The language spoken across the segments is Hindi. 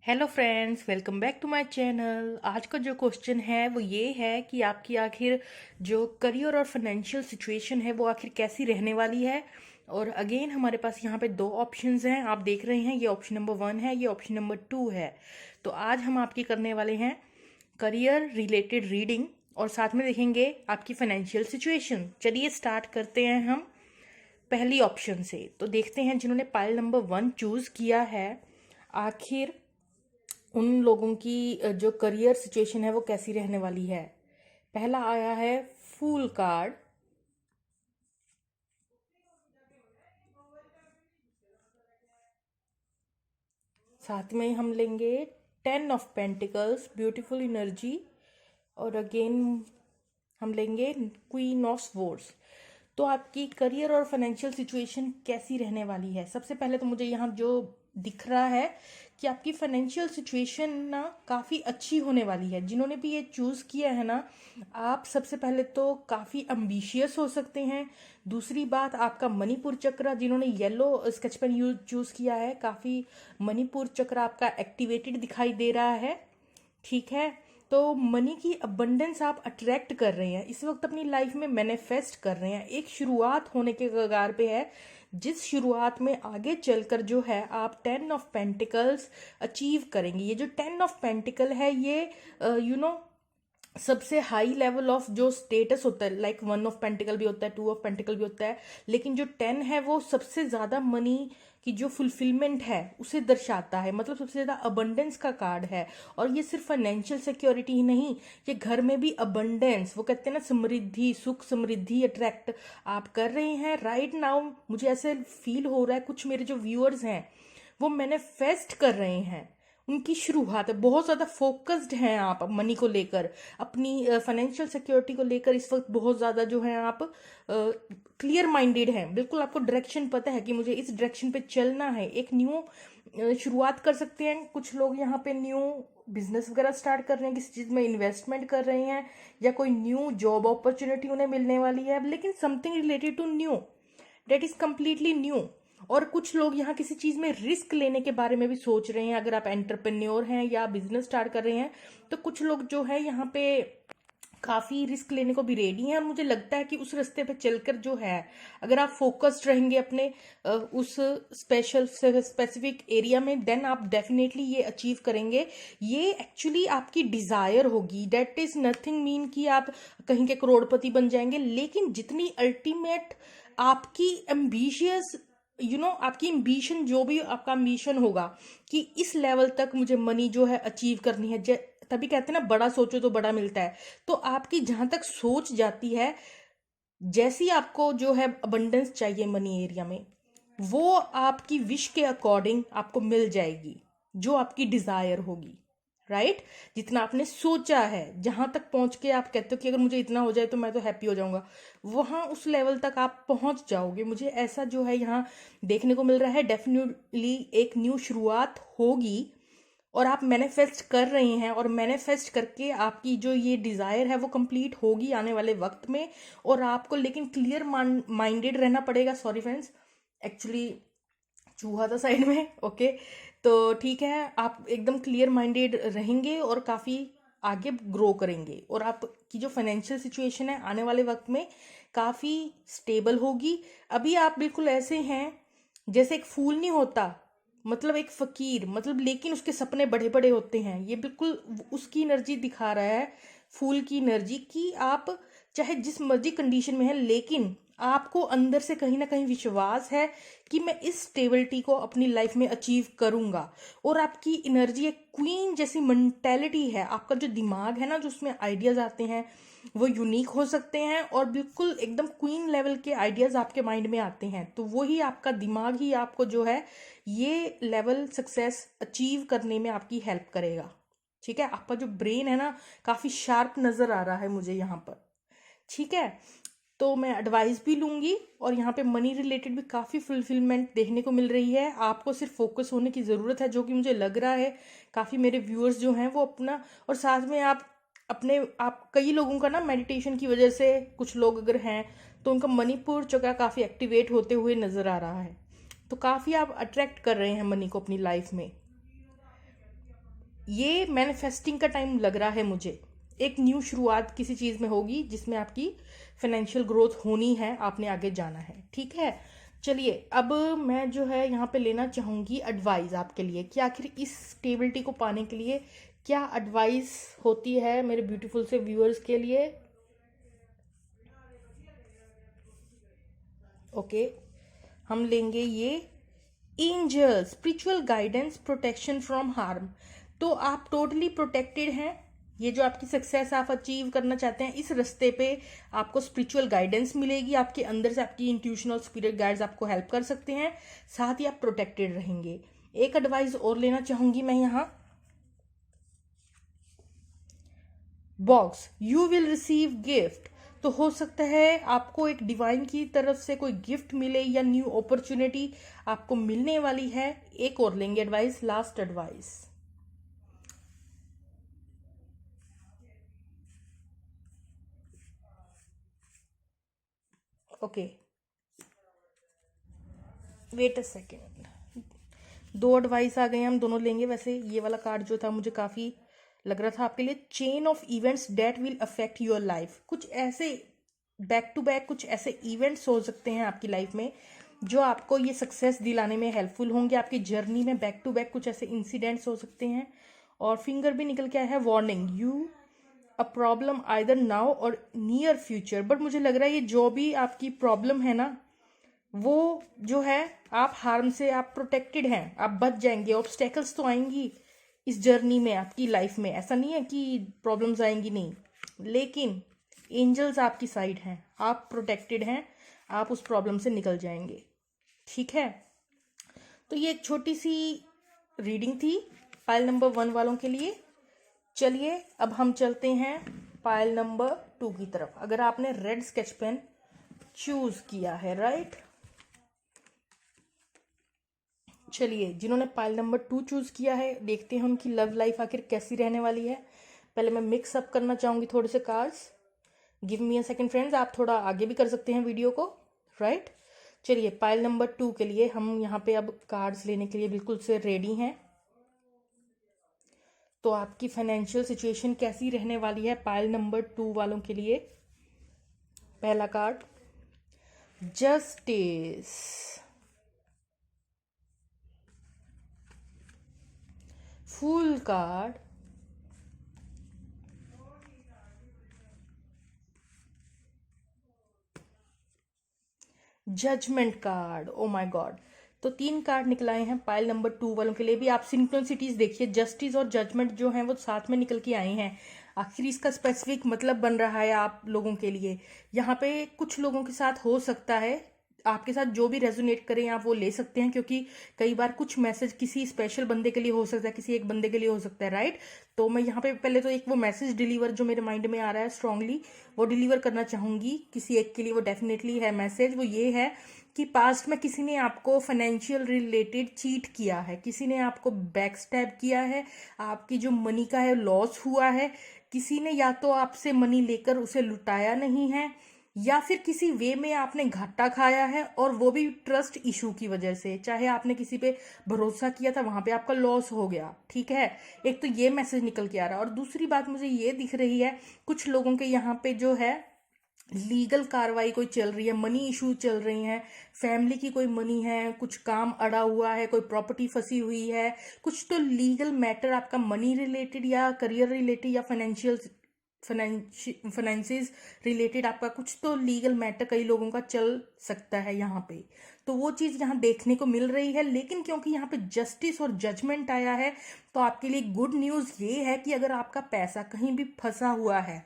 Hello friends, welcome back to my channel. आज का जो क्वेश्चन है वो ये है कि आपकी आखिर जो करियर और फाइनेंशियल सिचुएशन है वो आखिर कैसी रहने वाली है। और अगेन हमारे पास यहाँ पे दो ऑप्शंस हैं, आप देख रहे हैं। ये ऑप्शन नंबर 1 है, ये ऑप्शन नंबर 2 है। तो आज हम आपकी करने वाले हैं करियर रिलेटेड रीडिंग और साथ में देखेंगे आपकी फाइनेंशियल सिचुएशन। चलिए स्टार्ट करते हैं हम पहली ऑप्शन से। तो देखते हैं जिन्होंने पाइल नंबर 1 चूज किया है, आखिर उन लोगों की जो करियर सिचुएशन है वो कैसी रहने वाली है। पहला आया है फूल कार्ड, साथ में हम लेंगे 10 ऑफ पेंटिकल्स, ब्यूटीफुल एनर्जी। और अगेन हम लेंगे क्वीन ऑफ स्वॉर्ड्स। तो आपकी करियर और फाइनेंशियल सिचुएशन कैसी रहने वाली है। सबसे पहले तो मुझे यहाँ जो दिख रहा है कि आपकी फाइनेंशियल सिचुएशन ना काफ़ी अच्छी होने वाली है। जिन्होंने भी ये चूज़ किया है ना, आप सबसे पहले तो काफ़ी अम्बिशियस हो सकते हैं। दूसरी बात, आपका मणिपुर चक्र, जिन्होंने yellow sketch pen use choose किया है, काफ़ी मणिपुर चक्र आपका एक्टिवेटेड दिखाई दे रहा है। ठीक है, तो मनी की अबंडेंस आप अट्रैक्ट कर रहे हैं इस वक्त अपनी लाइफ में, मैनिफेस्ट कर रहे हैं। एक शुरुआत होने के कगार पे है, जिस शुरुआत में आगे चलकर जो है आप 10 ऑफ पेंटिकल्स अचीव करेंगे। ये जो 10 ऑफ पेंटिकल है ये सबसे हाई लेवल ऑफ जो स्टेटस होता है, लाइक 1 ऑफ पेंटिकल भी होता है, 2 ऑफ पेंटिकल भी होता है, लेकिन जो 10 है वो सबसे ज्यादा मनी की जो फुलफिलमेंट है उसे दर्शाता है। मतलब सबसे ज्यादा अबंडेंस का कार्ड है। और ये सिर्फ फाइनेंशियल सिक्योरिटी ही नहीं, ये घर में भी अबंडेंस, वो कहते हैं ना समृद्धि, सुख समृद्धि अट्रैक्ट आप कर रहे हैं राइट नाउ। मुझे ऐसे फील हो रहा है कुछ मेरे जो व्यूअर्स हैं वो मैनिफेस्ट कर रहे हैं, उनकी शुरुआत है। बहुत ज़्यादा फोकस्ड हैं आप मनी को लेकर, अपनी फाइनेंशियल सिक्योरिटी को लेकर इस वक्त बहुत ज़्यादा जो है आप क्लियर माइंडेड हैं। बिल्कुल आपको डायरेक्शन पता है कि मुझे इस डायरेक्शन पे चलना है। एक न्यू शुरुआत कर सकते हैं कुछ लोग, यहाँ पे न्यू बिजनेस वगैरह स्टार्ट कर रहे हैं, किसी चीज़ में इन्वेस्टमेंट कर रहे हैं, या कोई न्यू जॉब अपॉर्चुनिटी उन्हें मिलने वाली है, लेकिन something related to new, that is completely new. और कुछ लोग यहाँ किसी चीज में रिस्क लेने के बारे में भी सोच रहे हैं। अगर आप एंटरप्रेन्योर हैं या बिजनेस स्टार्ट कर रहे हैं तो कुछ लोग जो है यहाँ पे काफी रिस्क लेने को भी रेडी हैं। और मुझे लगता है कि उस रास्ते पे चलकर जो है, अगर आप फोकस्ड रहेंगे अपने उस स्पेसिफिक एरिया में, देन आप डेफिनेटली ये अचीव करेंगे। ये एक्चुअली आपकी डिजायर होगी। दैट इज नथिंग मीन कि आप कहीं के करोड़पति बन जाएंगे, लेकिन जितनी अल्टीमेट आपकी एम्बिशियस आपकी एम्बिशन, जो भी आपका एम्बिशन होगा कि इस लेवल तक मुझे मनी जो है अचीव करनी है, तभी कहते हैं ना बड़ा सोचो तो बड़ा मिलता है। तो आपकी जहां तक सोच जाती है, जैसी आपको जो है अबंडेंस चाहिए मनी एरिया में, वो आपकी विश के अकॉर्डिंग आपको मिल जाएगी, जो आपकी डिजायर होगी। राइट, जितना आपने सोचा है, जहां तक पहुंच के आप कहते हो कि अगर मुझे इतना हो जाए तो मैं तो हैप्पी हो जाऊंगा, वहां उस लेवल तक आप पहुंच जाओगे। मुझे ऐसा जो है यहाँ देखने को मिल रहा है। डेफिनेटली एक न्यू शुरुआत होगी और आप मैनिफेस्ट कर रहे हैं, और मैनिफेस्ट करके आपकी जो ये डिजायर है वो कंप्लीट होगी आने वाले वक्त में। और आपको लेकिन क्लियर माइंडेड रहना पड़ेगा। सॉरी फ्रेंड्स, एक्चुअली चूहा था साइड में। ओके, तो ठीक है, आप एकदम क्लियर माइंडेड रहेंगे और काफ़ी आगे ग्रो करेंगे। और आपकी जो फाइनेंशियल सिचुएशन है आने वाले वक्त में काफ़ी स्टेबल होगी। अभी आप बिल्कुल ऐसे हैं जैसे एक फूल नहीं होता, मतलब एक फकीर, मतलब लेकिन उसके सपने बड़े बड़े होते हैं। ये बिल्कुल उसकी एनर्जी दिखा रहा है, फूल की एनर्जी, कि आप चाहे जिस मर्जी कंडीशन में है, लेकिन आपको अंदर से कहीं ना कहीं विश्वास है कि मैं इस स्टेबिलिटी को अपनी लाइफ में अचीव करूंगा। और आपकी एनर्जी एक क्वीन जैसी मेंटेलिटी है। आपका जो दिमाग है ना, जो उसमें आइडियाज आते हैं वो यूनिक हो सकते हैं, और बिल्कुल एकदम क्वीन लेवल के आइडियाज आपके माइंड में आते हैं। तो वही आपका दिमाग ही आपको जो है ये लेवल सक्सेस अचीव करने में आपकी हेल्प करेगा। ठीक है, आपका जो ब्रेन है ना काफी शार्प नजर आ रहा है मुझे यहाँ पर। ठीक है, तो मैं एडवाइस भी लूंगी, और यहाँ पे मनी रिलेटेड भी काफ़ी फुलफिलमेंट देखने को मिल रही है। आपको सिर्फ फोकस होने की ज़रूरत है, जो कि मुझे लग रहा है काफ़ी मेरे व्यूअर्स जो हैं वो अपना, और साथ में आप कई लोगों का ना मेडिटेशन की वजह से, कुछ लोग अगर हैं तो उनका मणिपुर चक्र काफ़ी एक्टिवेट होते हुए नज़र आ रहा है। तो काफ़ी आप अट्रैक्ट कर रहे हैं मनी को अपनी लाइफ में। ये मैनिफेस्टिंग का टाइम लग रहा है मुझे। एक न्यू शुरुआत किसी चीज़ में होगी जिसमें आपकी फाइनेंशियल ग्रोथ होनी है, आपने आगे जाना है, ठीक है। चलिए अब मैं जो है यहाँ पे लेना चाहूँगी एडवाइस आपके लिए कि आखिर इस स्टेबिलिटी को पाने के लिए क्या एडवाइस होती है मेरे ब्यूटीफुल से व्यूअर्स के लिए। ओके, हम लेंगे ये angel spiritual guidance protection from harm. तो आप टोटली प्रोटेक्टेड हैं। ये जो आपकी सक्सेस आप अचीव करना चाहते हैं, इस रास्ते पे आपको स्पिरिचुअल गाइडेंस मिलेगी, आपके अंदर से आपकी इंट्यूशन और स्पिरिट गाइड्स आपको हेल्प कर सकते हैं, साथ ही आप प्रोटेक्टेड रहेंगे। एक एडवाइस और लेना चाहूंगी मैं यहाँ, box you will receive gift. तो हो सकता है आपको एक डिवाइन की तरफ से कोई गिफ्ट मिले या न्यू अपॉर्चुनिटी आपको मिलने वाली है। एक और लेंगे advice, last advice. Okay, wait a second, दो एडवाइस आ गए, हम दोनों लेंगे। वैसे ये वाला कार्ड जो था मुझे काफ़ी लग रहा था आपके लिए। Chain of events that will affect your life. कुछ ऐसे बैक टू बैक कुछ ऐसे इवेंट्स हो सकते हैं आपकी लाइफ में जो आपको ये सक्सेस दिलाने में हेल्पफुल होंगे। आपकी जर्नी में बैक टू बैक कुछ ऐसे इंसिडेंट्स हो सकते हैं। और फिंगर भी निकल के आया है, warning you a problem either now और नियर फ्यूचर। बट मुझे लग रहा है ये जो भी आपकी प्रॉब्लम है ना, वो जो है आप हार्म से आप प्रोटेक्टेड हैं, आप बच जाएंगे। ऑब्स्टेकल्स तो आएंगी इस जर्नी में आपकी लाइफ में, ऐसा नहीं है कि प्रॉब्लम्स आएंगी नहीं, लेकिन एंजल्स आपकी साइड हैं, आप प्रोटेक्टेड हैं, आप उस प्रॉब्लम से निकल जाएंगे, ठीक है। तो ये एक छोटी सी रीडिंग थी पाइल नंबर 1 वालों के लिए। चलिए अब हम चलते हैं पाइल नंबर 2 की तरफ। अगर आपने रेड स्केच पेन चूज किया है, राइट, चलिए जिन्होंने पाइल नंबर 2 चूज किया है, देखते हैं उनकी लव लाइफ आखिर कैसी रहने वाली है। पहले मैं मिक्स अप करना चाहूंगी थोड़े से cards. Give me a second friends, आप थोड़ा आगे भी कर सकते हैं वीडियो को, राइट। चलिए पाइल नंबर 2 के लिए हम यहाँ पे अब कार्ड्स लेने के लिए बिल्कुल से रेडी हैं। तो आपकी फाइनेंशियल सिचुएशन कैसी रहने वाली है पाइल नंबर 2 वालों के लिए। पहला card justice, fool card, judgement card. Oh my god, तो 3 कार्ड निकलाए हैं पाइल नंबर 2 वालों के लिए भी। आप सिंक्रोनिसिटीज देखिए, जस्टिस और जजमेंट जो हैं वो साथ में निकल के आए हैं। आखिर इसका स्पेसिफिक मतलब बन रहा है आप लोगों के लिए। यहाँ पे कुछ लोगों के साथ हो सकता है, आपके साथ जो भी रेजोनेट करें आप वो ले सकते हैं, क्योंकि कई बार कुछ मैसेज किसी स्पेशल बंदे के लिए हो सकता है, किसी एक बंदे के लिए हो सकता है, राइट। तो मैं यहाँ पे पहले तो एक वो मैसेज डिलीवर जो मेरे माइंड में आ रहा है स्ट्रांगली, वो डिलीवर करना चाहूंगी किसी एक के लिए। वो डेफिनेटली है मैसेज, वो ये है कि पास्ट में किसी ने आपको फाइनेंशियल रिलेटेड चीट किया है, किसी ने आपको बैक स्टैब किया है, आपकी जो मनी का है लॉस हुआ है, किसी ने या तो आपसे मनी लेकर उसे लुटाया नहीं है, या फिर किसी वे में आपने घाटा खाया है, और वो भी ट्रस्ट इशू की वजह से। चाहे आपने किसी पे भरोसा किया था, वहां पे आपका लॉस हो गया, ठीक है। एक तो ये मैसेज निकल के आ रहा है। और दूसरी बात मुझे ये दिख रही है, कुछ लोगों के यहाँ पे जो है लीगल कार्रवाई कोई चल रही है, मनी इशू चल रही हैं, फैमिली की कोई मनी है, कुछ काम अड़ा हुआ है, कोई प्रॉपर्टी फंसी हुई है, कुछ तो लीगल मैटर आपका मनी रिलेटेड या करियर रिलेटेड या फाइनेंसिस रिलेटेड आपका कुछ तो लीगल मैटर कई लोगों का चल सकता है यहाँ पे। तो वो चीज़ यहाँ देखने को मिल रही है। लेकिन क्योंकि यहाँ पे जस्टिस और जजमेंट आया है, तो आपके लिए गुड न्यूज़ ये है कि अगर आपका पैसा कहीं भी फंसा हुआ है,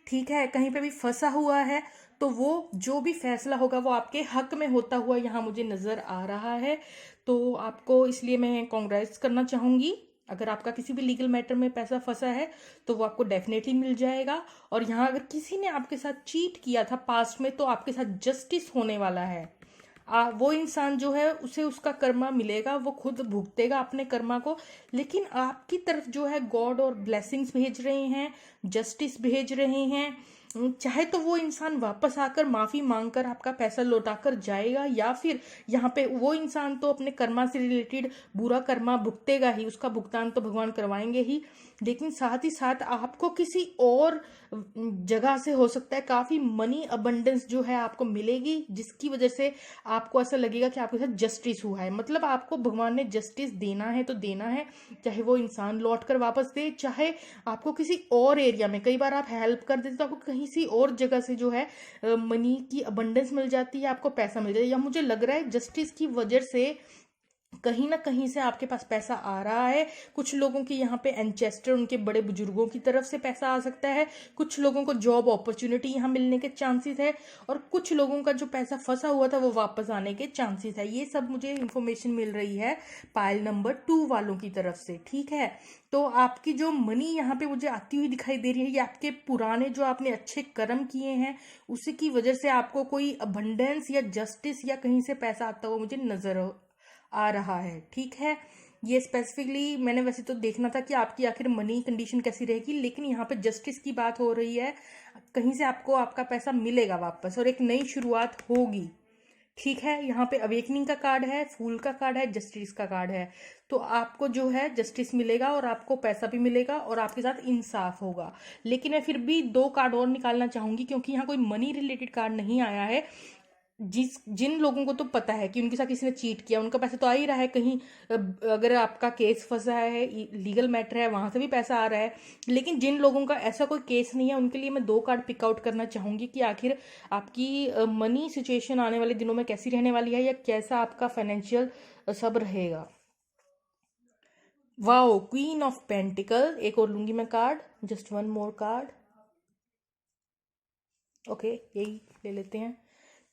ठीक है, कहीं पे भी फंसा हुआ है, तो वो जो भी फैसला होगा वो आपके हक में होता हुआ यहाँ मुझे नज़र आ रहा है। तो आपको इसलिए मैं कॉन्ग्रेट्स करना चाहूँगी। अगर आपका किसी भी लीगल मैटर में पैसा फंसा है तो वो आपको डेफिनेटली मिल जाएगा। और यहाँ अगर किसी ने आपके साथ चीट किया था पास्ट में, तो आपके साथ जस्टिस होने वाला है। वो इंसान जो है उसे उसका कर्मा मिलेगा, वो खुद भुगतेगा अपने कर्मा को। लेकिन आपकी तरफ जो है गॉड और ब्लेसिंग्स भेज रहे हैं, जस्टिस भेज रहे हैं, चाहे तो वो इंसान वापस आकर माफी मांगकर आपका पैसा लौटाकर जाएगा, या फिर यहाँ पे वो इंसान तो अपने कर्मा से रिलेटेड बुरा कर्मा भुगतेगा ही, उसका भुगतान तो भगवान करवाएंगे ही, लेकिन साथ ही साथ आपको किसी और जगह से हो सकता है काफी मनी अबंडेंस जो है आपको मिलेगी, जिसकी वजह से आपको ऐसा लगेगा कि आपके साथ जस्टिस हुआ है। मतलब आपको भगवान ने जस्टिस देना है तो देना है, चाहे वो इंसान लौट कर वापस दे, चाहे आपको किसी और एरिया में, कई बार आप हेल्प कर देते तो आपको कहीं से और जगह से जो है मनी की अबंडेंस मिल जाती है, आपको पैसा मिल जाता है। या मुझे लग रहा है जस्टिस की वजह से कहीं ना कहीं से आपके पास पैसा आ रहा है। कुछ लोगों के यहाँ पे एंचेस्टर, उनके बड़े बुजुर्गों की तरफ से पैसा आ सकता है, कुछ लोगों को जॉब अपॉर्चुनिटी यहाँ मिलने के चांसेस है, और कुछ लोगों का जो पैसा फंसा हुआ था वो वापस आने के चांसेस है। ये सब मुझे इंफॉर्मेशन मिल रही है पाइल नंबर 2 वालों की तरफ से, ठीक है। तो आपकी जो मनी यहाँ पे मुझे आती हुई दिखाई दे रही है, ये आपके पुराने जो आपने अच्छे कर्म किए हैं उसी की वजह से आपको कोई अबंडेंस या जस्टिस या कहीं से पैसा आता हुआ मुझे नजर आ रहा है, ठीक है। ये स्पेसिफिकली मैंने वैसे तो देखना था कि आपकी आखिर मनी कंडीशन कैसी रहेगी, लेकिन यहाँ पे जस्टिस की बात हो रही है, कहीं से आपको आपका पैसा मिलेगा वापस और एक नई शुरुआत होगी, ठीक है। यहाँ पे अवेकनिंग का कार्ड है, फूल का कार्ड है, जस्टिस का कार्ड है। तो आपको जो है जस्टिस मिलेगा और आपको पैसा भी मिलेगा और आपके साथ इंसाफ होगा। लेकिन मैं फिर भी 2 कार्ड और निकालना चाहूंगी, क्योंकि यहाँ कोई मनी रिलेटेड कार्ड नहीं आया है। जिन लोगों को तो पता है कि उनके साथ किसी ने चीट किया, उनका पैसा तो आ ही रहा है कहीं, अगर आपका केस फंसा है, लीगल मैटर है, वहां से भी पैसा आ रहा है। लेकिन जिन लोगों का ऐसा कोई केस नहीं है, उनके लिए मैं 2 कार्ड पिकआउट करना चाहूंगी कि आखिर आपकी मनी सिचुएशन आने वाले दिनों में कैसी रहने वाली है, या कैसा आपका फाइनेंशियल सब रहेगा। Wow, queen of pentacle. एक और लूंगी मैं कार्ड, जस्ट 1 मोर कार्ड। ओके, यही ले लेते हैं,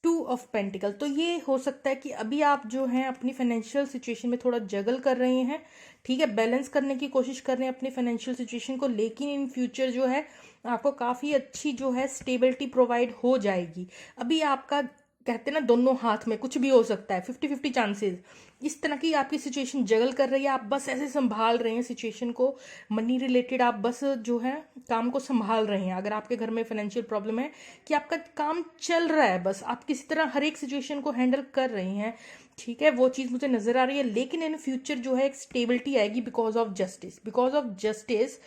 2 ऑफ पेंटिकल। तो ये हो सकता है कि अभी आप जो हैं अपनी फाइनेंशियल सिचुएशन में थोड़ा जगल कर रहे हैं, ठीक है, बैलेंस करने की कोशिश कर रहे हैं अपनी फाइनेंशियल सिचुएशन को, लेकिन इन फ्यूचर जो है आपको काफ़ी अच्छी जो है स्टेबिलिटी प्रोवाइड हो जाएगी। अभी आपका कहते हैं ना दोनों हाथ में कुछ भी हो सकता है, 50-50 चांसेस, इस तरह की आपकी सिचुएशन जगल कर रही है। आप बस ऐसे संभाल रहे हैं सिचुएशन को, मनी रिलेटेड आप बस जो है काम को संभाल रहे हैं। अगर आपके घर में फाइनेंशियल प्रॉब्लम है कि आपका काम चल रहा है, बस आप किसी तरह हर एक सिचुएशन को हैंडल कर रहे हैं, ठीक है, वो चीज़ मुझे नजर आ रही है। लेकिन इन फ्यूचर जो है एक स्टेबिलिटी आएगी because of justice, because of justice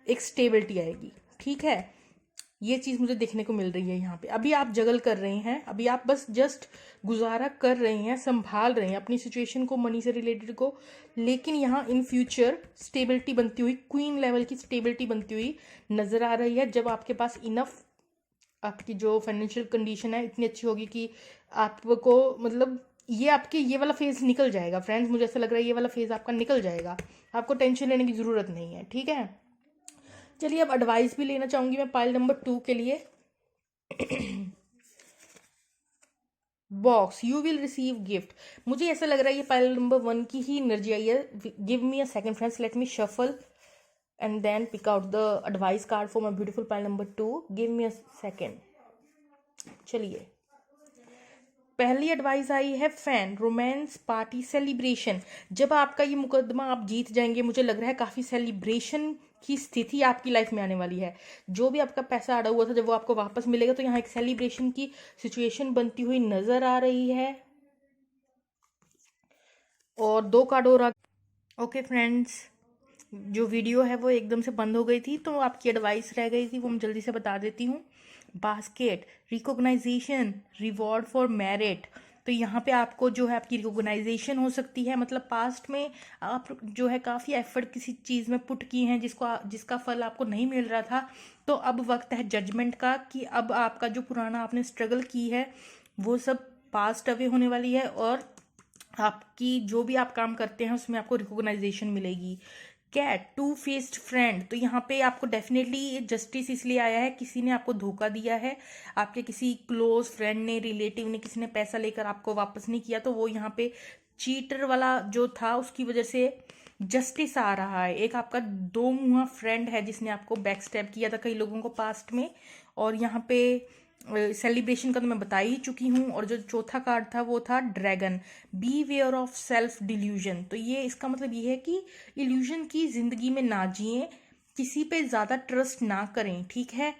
एक स्टेबिलिटी आएगी, ठीक है। ये चीज मुझे देखने को मिल रही है यहाँ पे। अभी आप जगल कर रहे हैं, अभी आप बस जस्ट गुजारा कर रहे हैं, संभाल रहे हैं अपनी सिचुएशन को, मनी से रिलेटेड को, लेकिन यहाँ इन फ्यूचर स्टेबिलिटी बनती हुई, क्वीन लेवल की स्टेबिलिटी बनती हुई नजर आ रही है, जब आपके पास इनफ, आपकी जो फाइनेंशियल कंडीशन है इतनी अच्छी होगी कि आपको मतलब ये आपके ये वाला फेज निकल जाएगा फ्रेंड्स। मुझे ऐसा लग रहा है ये वाला फेज आपका निकल जाएगा, आपको टेंशन लेने की जरूरत नहीं है, ठीक है। चलिए अब एडवाइस भी लेना चाहूंगी मैं पाइल नंबर 2 के लिए। Box, you will receive gift. मुझे ऐसा लग रहा है ये पाइल नंबर 1 की ही एनर्जी आई है। Give me a second friends, let me shuffle and then pick out the advice card for my beautiful pile number 2। Give me a second. चलिए, पहली एडवाइस आई है फैन, रोमांस, पार्टी, सेलिब्रेशन। जब आपका ये मुकदमा आप जीत जाएंगे, मुझे लग रहा है काफी सेलिब्रेशन की स्थिति आपकी लाइफ में आने वाली है। जो भी आपका पैसा अड़ा हुआ था, जब वो आपको वापस मिलेगा तो यहाँ एक सेलिब्रेशन की सिचुएशन बनती हुई नजर आ रही है। और 2 कार्ड और। ओके फ्रेंड्स, जो वीडियो है वो एकदम से बंद हो गई थी, तो आपकी एडवाइस रह गई थी, वो मैं जल्दी से बता देती हूँ। Basket, recognition, reward for merit. तो यहाँ पे आपको जो है आपकी रिकॉग्नाइजेशन हो सकती है, मतलब पास्ट में आप जो है काफ़ी एफर्ट किसी चीज़ में पुट की हैं जिसका फल आपको नहीं मिल रहा था, तो अब वक्त है जजमेंट का कि अब आपका जो पुराना आपने स्ट्रगल की है वो सब पास्ट अवे होने वाली है, और आपकी जो भी आप काम करते हैं उसमें आपको रिकॉग्नाइजेशन मिलेगी। Cat, 2 faced friend. तो यहाँ पे आपको डेफिनेटली जस्टिस इसलिए आया है, किसी ने आपको धोखा दिया है, आपके किसी क्लोज फ्रेंड ने, रिलेटिव ने, किसी ने पैसा लेकर आपको वापस नहीं किया, तो वो यहाँ पे चीटर वाला जो था उसकी वजह से जस्टिस आ रहा है। एक आपका 2 मुंहा फ्रेंड है जिसने आपको बैक स्टैब किया था कई लोगों को पास्ट में, और यहाँ पे सेलिब्रेशन का तो मैं बता ही चुकी हूँ। और जो चौथा कार्ड था वो था dragon, beware of self delusion. तो ये इसका मतलब ये है कि इल्यूजन की जिंदगी में ना जिए, किसी पे ज्यादा ट्रस्ट ना करें, ठीक है।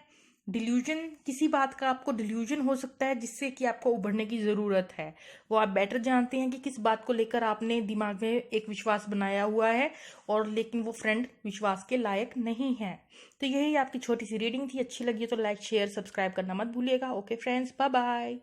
डिल्यूजन, किसी बात का आपको डिल्यूजन हो सकता है जिससे कि आपको उभरने की ज़रूरत है। वो आप बेटर जानते हैं कि किस बात को लेकर आपने दिमाग में एक विश्वास बनाया हुआ है, और लेकिन वो फ्रेंड विश्वास के लायक नहीं है। तो यही आपकी छोटी सी रीडिंग थी। अच्छी लगी तो लाइक शेयर सब्सक्राइब करना मत भूलिएगा। Okay friends, bye bye.